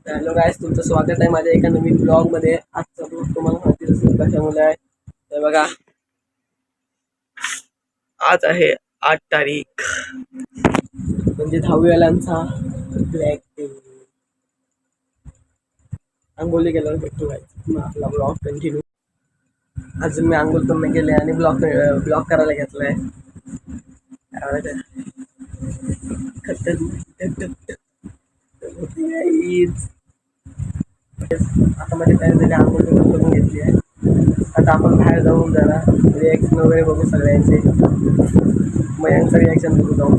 Hello गाईस, तुमचं स्वागत आहे माझ्या एका नवीन ब्लॉगमध्ये. आजचा ब्लॉग तुम्हाला माहिती असेल कशामुळे आहे. तर बघा, आज आहे 8 तारीख, म्हणजे 10वीवाल्यांचा ब्लॅक डे. आंघोळी गेल्यावर भेटतो गाईस, मग आपला ब्लॉग कंटिन्यू. अजून मी आंघोळ पण नाही केले आणि ब्लॉग करायला घेतलाय. आता मध्ये तयार झाली, आंघोळ करून घेतली आहे. आता आपण बाहेर जाऊन जरा रिॲक्शन वगैरे बघू सगळ्यांचे. मयांचं रिॲक्शन बघू जाऊ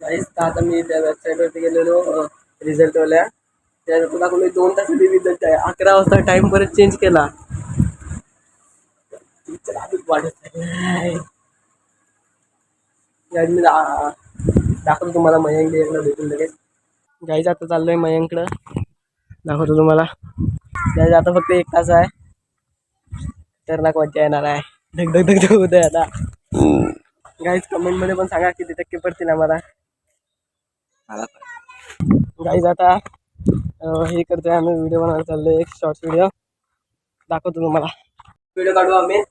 गाईस. आता मी त्या वेबसाईटवरती गेलेलो रिझल्टवाल्या. त्या तुला कोणी 2 तासाची रिझल्ट आहे. 11 वाजता टाईम परत चेंज केला. वाढत मी दाखवतो तुम्हाला. मयंक भेटून लगेच गाईस. आता चाललोय मयंककडं, दाखवतो तुम्हाला. गाईस आता फक्त 1 तास आहे, तर ना मजा येणार आहे. धग धग धग धग होत आहे आता. गाईस कमेंटमध्ये पण सांगा किती टक्के पडतील आम्हाला. गाईस आता हे करतोय आम्ही, व्हिडिओ बनवायला चाललोय. एक शॉर्ट व्हिडिओ दाखवतो तुम्हाला. व्हिडिओ काढू आम्ही.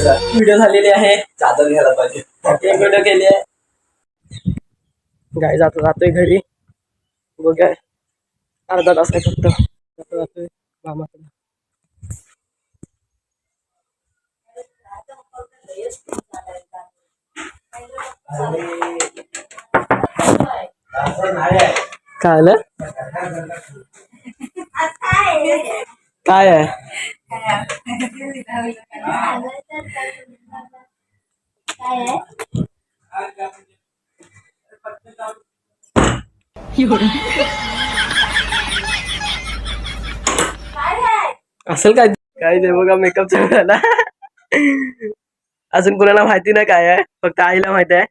व्हिडिओ झालेली आहे. चादर घ्यायला पाहिजे. एक व्हिडिओ केली आहे. गाईस आता जातोय घरी. बघा, अर्धा तास आहे फक्त. आता जातोय मामाकडे. काय आलं? काय आहे? असेल काय? काय ते बघा, मेकअप चालू झाला. अजून कोणाला माहिती नाही काय आहे, फक्त आईला माहिती आहे.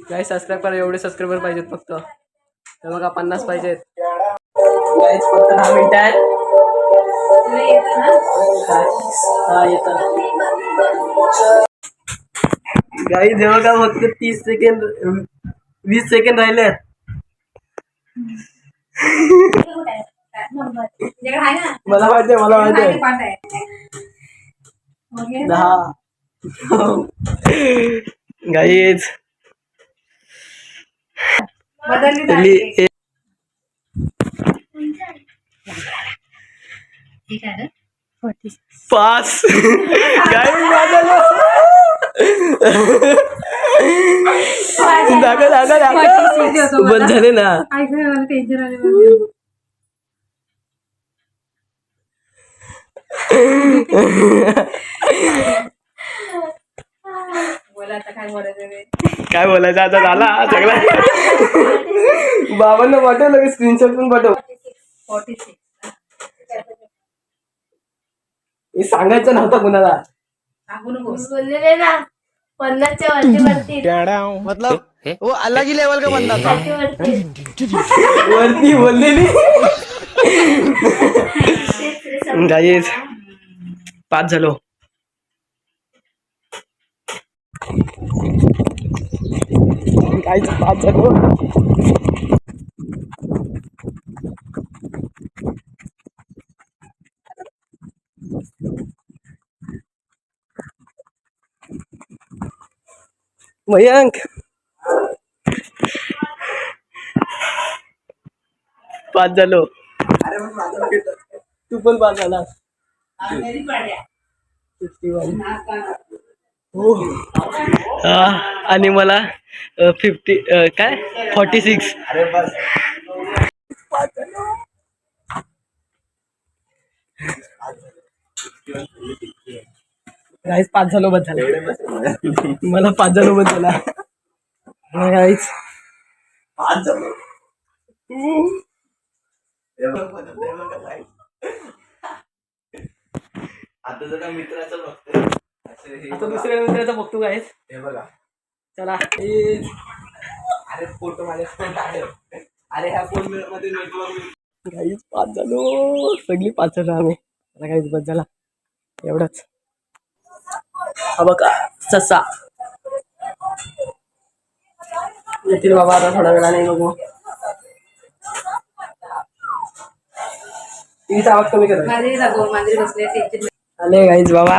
काय सबस्क्राईब करा, एवढे सबस्क्रायबर पाहिजेत फक्त. तर बघा 50 पाहिजेत. गाईस फक्त 10 मिनिटं आहेत. हा येतं. गाईस हे बघा, फक्त 30 सेकंड 20 सेकंड राहिले. मला माहिती आहे. 10. Guys pass. बंद झाले ना. काय बोलायचं आता, झाला सगळा. बाबांना पाठव लगेच, स्क्रीनशॉट पण पाठव. हे सांगायचं नव्हतं कुणाला. बोलले ना 50च्या वरती मतलब वो अलग ही लेवल का बंदा था. वरती बोललेली. गाईज 5 झालो. गाईज 5 झालो. मयंक 5 झालो. तू पण 5 झाला. 51. हो. आणि मला 50 काय 46. गाईस 5 झालो बस झालं. मला 5 झालो बस झाला. गाईस 5 झालो. आता जरा मित्राचं बघतो. आता दुसऱ्या मित्राचं बघतो गाईस. हे बघा, चला. अरे फोटो माझ्या फोन आहे. अरे ह्या फोन मध्ये नेटवर्क काहीच पाच झालो सगळी पाच झालो आम्ही आता काहीच बस झाला एवढंच. हा बघा ससा येतील बाबा आता थोडा वेळाने बघू. टीव्हीचा आवाज कमी कर. मांजरी बसले टेन्शन. आले गाईज बाबा.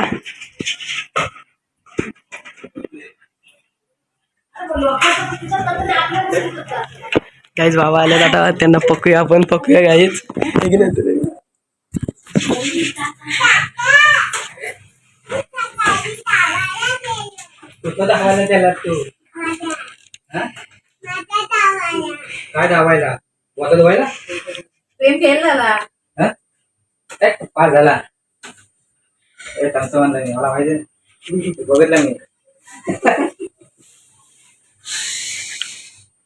गाईज बाबा आले आता त्यांना पकूया आपण पकूया गाईज. त्याला तू काय दाबायला वाटत व्हायला प्रेम फेल झाला. पास झाला. तसं म्हणलं नाही मला माहिती बघितलं मी.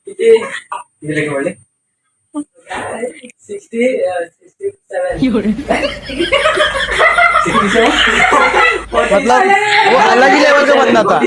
किती किती पडले मतलब वो अलग ही लेवल का बंदा था.